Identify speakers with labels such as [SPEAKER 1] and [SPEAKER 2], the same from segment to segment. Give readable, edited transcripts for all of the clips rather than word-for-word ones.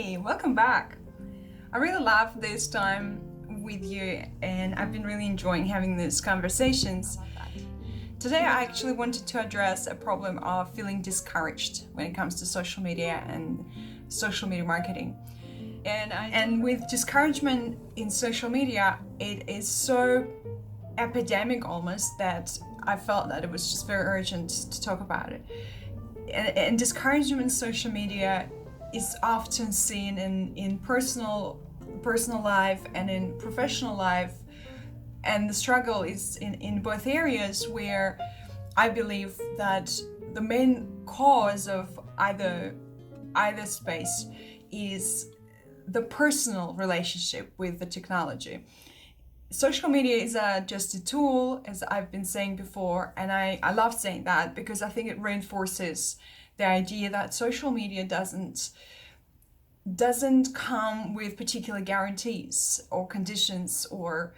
[SPEAKER 1] Hey, welcome back. I really love this time with you, and I've been really enjoying having these conversations. Today, I actually wanted to address a problem of feeling discouraged when it comes to social media and social media marketing. And with discouragement in social media, it is so epidemic almost that I felt that it was just very urgent to talk about it. And discouragement in social media is often seen in personal life and in professional life, and the struggle is in both areas, where I believe that the main cause of either space is the personal relationship with the technology. Social media is just a tool, as I've been saying before, and I love saying that because I think it reinforces the idea that social media doesn't come with particular guarantees or conditions, or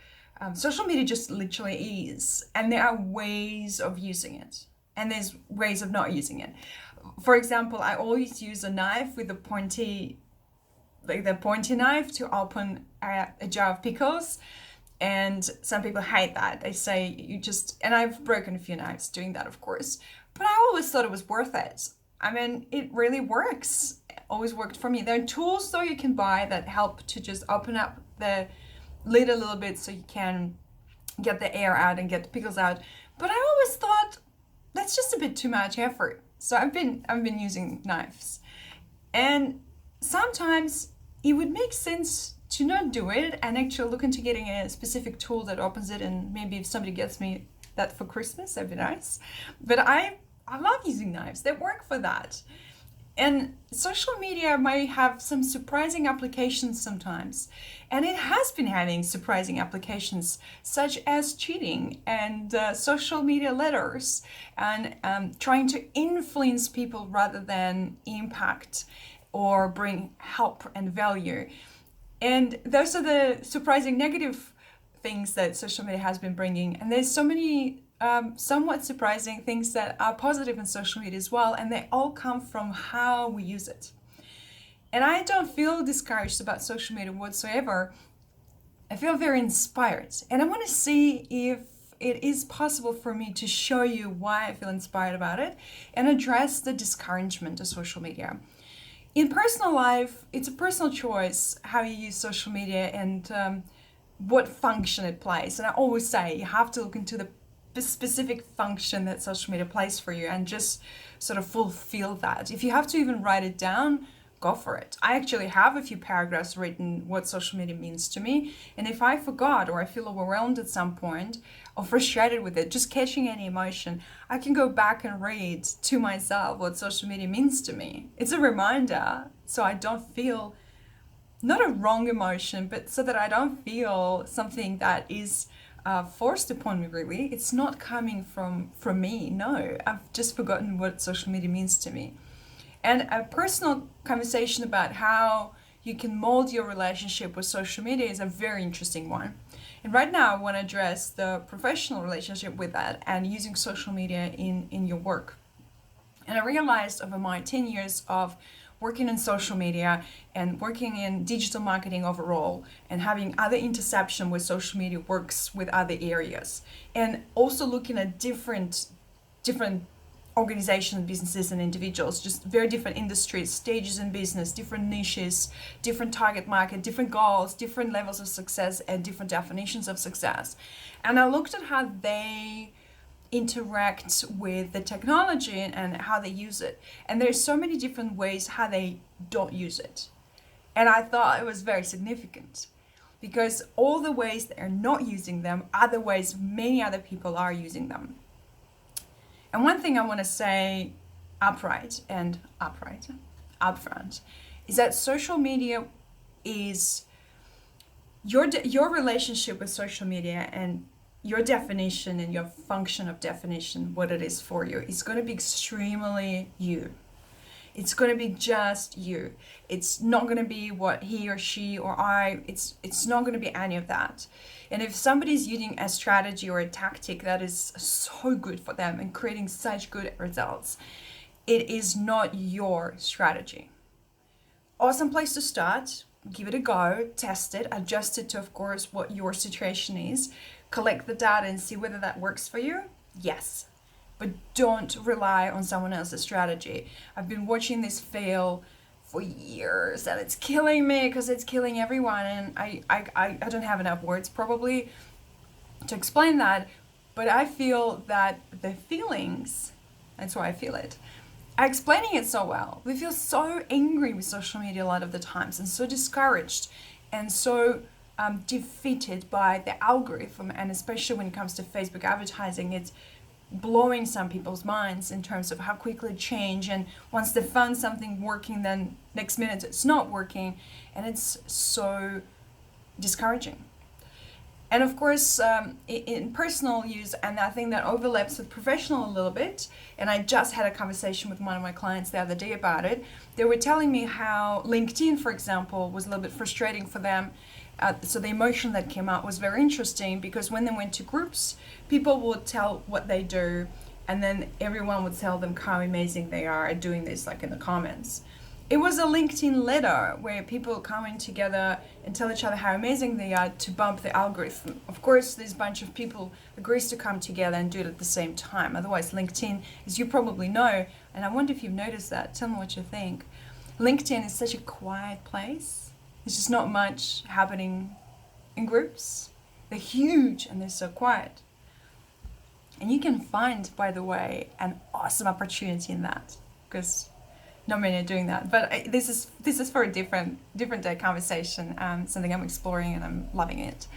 [SPEAKER 1] social media just literally is, and there are ways of using it and there's ways of not using it. For example, I always use a knife with the pointy knife to open a jar of pickles. And some people hate that. They say and I've broken a few knives doing that, of course, but I always thought it was worth it. I mean, it really works. It always worked for me. There are tools though you can buy that help to just open up the lid a little bit so you can get the air out and get the pickles out. But I always thought that's just a bit too much effort. So I've been using knives. And sometimes it would make sense to not do it and actually look into getting a specific tool that opens it, and maybe if somebody gets me that for Christmas, that'd be nice. But I love using knives. They work for that. And social media might have some surprising applications sometimes. And it has been having surprising applications, such as cheating and social media letters, and trying to influence people rather than impact or bring help and value. And those are the surprising negative things that social media has been bringing. And there's so many somewhat surprising things that are positive in social media as well. And they all come from how we use it. And I don't feel discouraged about social media whatsoever. I feel very inspired. And I want to see if it is possible for me to show you why I feel inspired about it and address the discouragement of social media. In personal life, it's a personal choice how you use social media and what function it plays. And I always say you have to look into the specific function that social media plays for you and just sort of fulfill that. If you have to even write it down, go for it. I actually have a few paragraphs written what social media means to me. And if I forgot or I feel overwhelmed at some point or frustrated with it, just catching any emotion, I can go back and read to myself what social media means to me. It's a reminder so I don't feel not a wrong emotion, but so that I don't feel something that is forced upon me, really. It's not coming from me. No, I've just forgotten what social media means to me. And a personal conversation about how you can mold your relationship with social media is a very interesting one. And right now I want to address the professional relationship with that and using social media in your work. And I realized over my 10 years of working in social media and working in digital marketing overall and having other interception with social media works with other areas, and also looking at different organizations, businesses and individuals, just very different industries, stages in business, different niches, different target market, different goals, different levels of success and different definitions of success. And I looked at how they interact with the technology and how they use it. And there's so many different ways how they don't use it. And I thought it was very significant because all the ways they're not using them are the ways many other people are using them. And one thing I want to say upfront is that social media is your relationship with social media and your definition and your function of definition, what it is for you, is going to be extremely you. It's going to be just you. It's not going to be what he or she or I, it's not going to be any of that. And if somebody's using a strategy or a tactic that is so good for them and creating such good results, it is not your strategy. awesome place to start. Give it a go, test it, adjust it to, of course, what your situation is. Collect the data and see whether that works for you. Yes, but don't rely on someone else's strategy. I've been watching this fail for years and it's killing me because it's killing everyone, and I don't have enough words probably to explain that, but I feel that the feelings, that's why I feel it, are explaining it so well. We feel so angry with social media a lot of the times, and so discouraged and so defeated by the algorithm, and especially when it comes to Facebook advertising, it's blowing some people's minds in terms of how quickly it change, and once they found something working, then next minute it's not working, and it's so discouraging. And of course, in personal use, and I think that overlaps with professional a little bit, and I just had a conversation with one of my clients the other day about it. They were telling me how LinkedIn, for example, was a little bit frustrating for them. So the emotion that came out was very interesting, because when they went to groups, people would tell what they do, and then everyone would tell them how amazing they are at doing this, like in the comments. It was a LinkedIn letter where people come in together and tell each other how amazing they are to bump the algorithm. Of course, this bunch of people agrees to come together and do it at the same time. Otherwise, LinkedIn, as you probably know, and I wonder if you've noticed that, tell me what you think. LinkedIn is such a quiet place. There's just not much happening in groups. They're huge and they're so quiet. And you can find, by the way, an awesome opportunity in that, because not many are doing that. But this is for a different day conversation. Something I'm exploring and I'm loving it.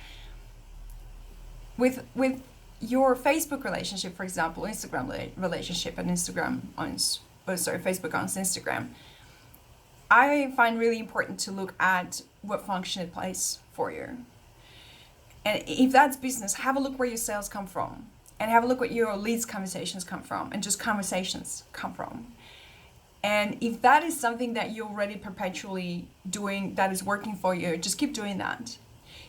[SPEAKER 1] With your Facebook relationship, for example, Instagram relationship, and Facebook owns Instagram. I find really important to look at what function it plays for you. And if that's business, have a look where your sales come from, and have a look where your leads conversations come from, and just conversations come from. And if that is something that you're already perpetually doing that is working for you, just keep doing that.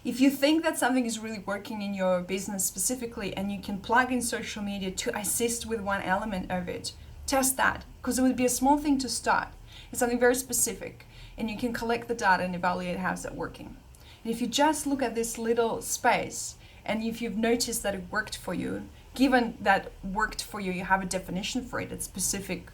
[SPEAKER 1] If you think that something is really working in your business specifically, and you can plug in social media to assist with one element of it, test that, because it would be a small thing to start. It's something very specific, and you can collect the data and evaluate how's it working. And if you just look at this little space, and if you've noticed that it worked for you, given that worked for you, you have a definition for it, it's specific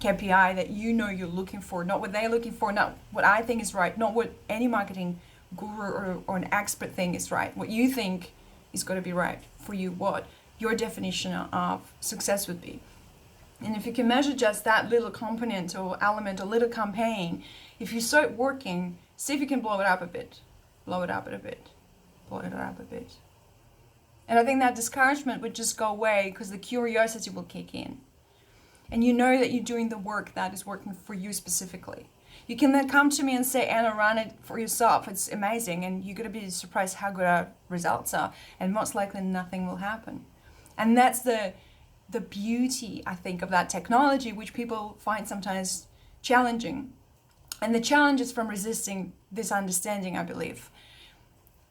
[SPEAKER 1] KPI that you know you're looking for, not what they're looking for, not what I think is right, not what any marketing guru or an expert thing is right, what you think is going to be right for you, what your definition of success would be. And if you can measure just that little component or element or little campaign, if you start working, see if you can blow it up a bit, blow it up a bit, blow it up a bit. And I think that discouragement would just go away, because the curiosity will kick in. And you know that you're doing the work that is working for you specifically. You can then come to me and say, Anna, run it for yourself. It's amazing. And you're going to be surprised how good our results are. And most likely nothing will happen. And that's the beauty, I think, of that technology, which people find sometimes challenging. And the challenge is from resisting this understanding, I believe.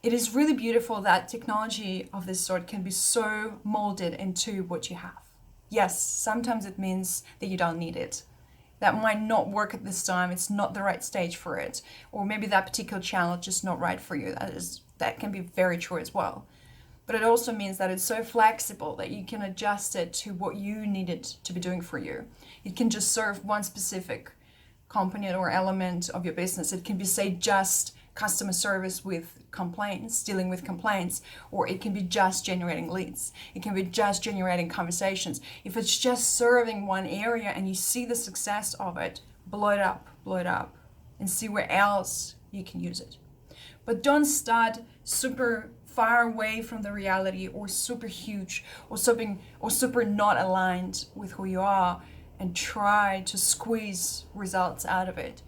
[SPEAKER 1] It is really beautiful that technology of this sort can be so molded into what you have. Yes, sometimes it means that you don't need it. That might not work at this time. It's not the right stage for it. Or maybe that particular channel is just not right for you. That can be very true as well. But it also means that it's so flexible that you can adjust it to what you need it to be doing for you. It can just serve one specific component or element of your business. It can be, say, just customer service with complaints, dealing with complaints, or it can be just generating leads. It can be just generating conversations. If it's just serving one area and you see the success of it, blow it up, and see where else you can use it. But don't start super far away from the reality, or super huge, or super not aligned with who you are, and try to squeeze results out of it.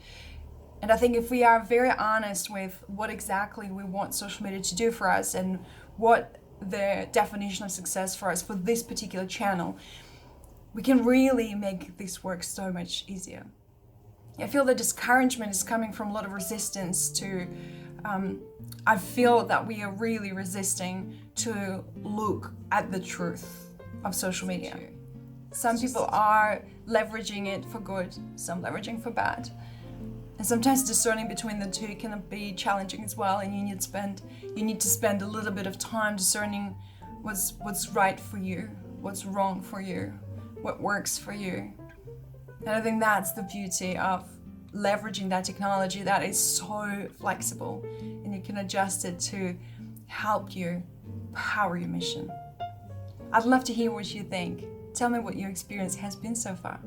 [SPEAKER 1] And I think if we are very honest with what exactly we want social media to do for us, and what the definition of success for us for this particular channel, we can really make this work so much easier. I feel the discouragement is coming from a lot of resistance to, I feel that we are really resisting to look at the truth of social media. Some people are leveraging it for good, some leveraging for bad. And sometimes discerning between the two can be challenging as well, and you need to spend a little bit of time discerning what's right for you, what's wrong for you, what works for you. And I think that's the beauty of leveraging that technology, that is so flexible and you can adjust it to help you power your mission. I'd love to hear what you think. Tell me what your experience has been so far.